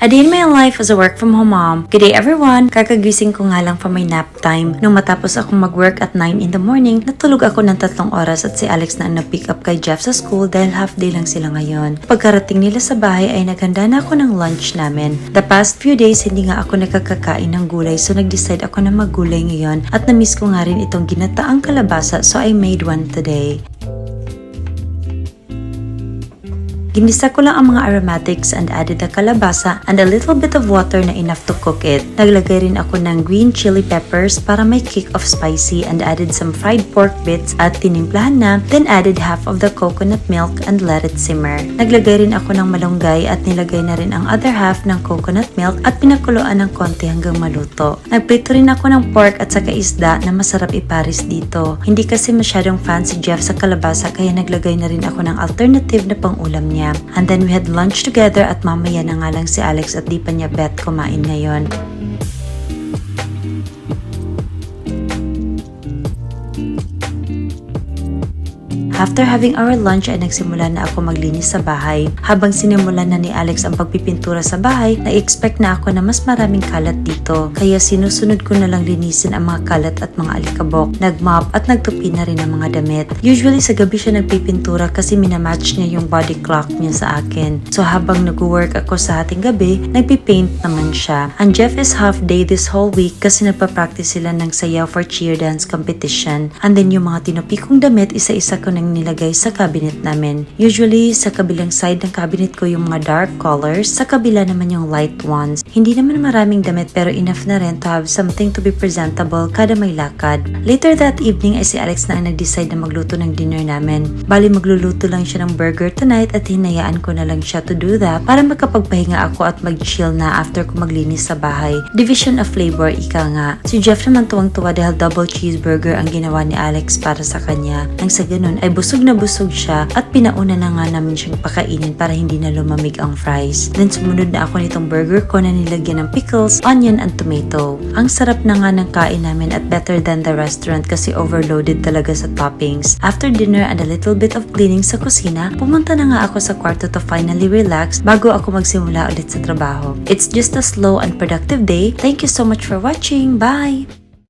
A day in my life as a work from home mom. Good day everyone! Kakagising ko nga lang from my nap time. Nung matapos akong mag-work at 9 in the morning, natulog ako ng 3 oras at si Alex na ang nag-pick up kay Jeff sa school dahil half day lang sila ngayon. Pagkarating nila sa bahay ay naghanda na ako ng lunch namin. The past few days hindi nga ako nakakakain ng gulay so nag-decide ako na maggulay ngayon at na-miss ko nga rin itong ginataang kalabasa so I made one today. Ginisa ko lang ang mga aromatics and added the kalabasa and a little bit of water na enough to cook it. Naglagay rin ako ng green chili peppers para may kick of spicy and added some fried pork bits at tinimplahan na, then added half of the coconut milk and let it simmer. Naglagay rin ako ng malunggay at nilagay na rin ang other half ng coconut milk at pinakuluan ng konti hanggang maluto. Nagprito rin ako ng pork at saka isda na masarap iparis dito. Hindi kasi masyadong fan si Jeff sa kalabasa kaya naglagay na rin ako ng alternative na pang-ulam niya. And then we had lunch together at mamaya na nga lang si Alex at di pa niya bet kumain ngayon. After having our lunch ay nagsimula na ako maglinis sa bahay. Habang sinimulan na ni Alex ang pagpipintura sa bahay, na-expect na ako na mas maraming kalat dito. Kaya sinusunod ko na lang linisin ang mga kalat at mga alikabok. Nag-mop at nagtupi na rin ang mga damit. Usually sa gabi siya nagpipintura kasi minamatch niya yung body clock niya sa akin. So habang nag-work ako sa ating gabi, nagpipaint naman siya. And Jeff is half day this whole week kasi nagpa-practice sila ng sayaw for cheer dance competition. And then yung mga tinupi kong damit, isa-isa ko nang nilagay sa cabinet namin. Usually, sa kabilang side ng cabinet ko yung mga dark colors, sa kabila naman yung light ones. Hindi naman maraming damit pero enough na rin to have something to be presentable kada may lakad. Later that evening ay si Alex na ang nag-decide na magluto ng dinner namin. Bali magluluto lang siya ng burger tonight at hinayaan ko na lang siya to do that para makapagpahinga ako at mag-chill na after ko maglinis sa bahay. Division of labor, ika nga. Si Jeff naman tuwang-tuwa dahil double cheeseburger ang ginawa ni Alex para sa kanya. Nang sa ganun ay busog na busog siya at pinauna na nga namin siyang pakainin para hindi na lumamig ang fries. Then sumunod na ako nitong burger ko na nilagyan ng pickles, onion and tomato. Ang sarap na nga ng kain namin at better than the restaurant kasi overloaded talaga sa toppings. After dinner and a little bit of cleaning sa kusina, pumunta na nga ako sa kwarto to finally relax bago ako magsimula ulit sa trabaho. It's just a slow and productive day. Thank you so much for watching. Bye!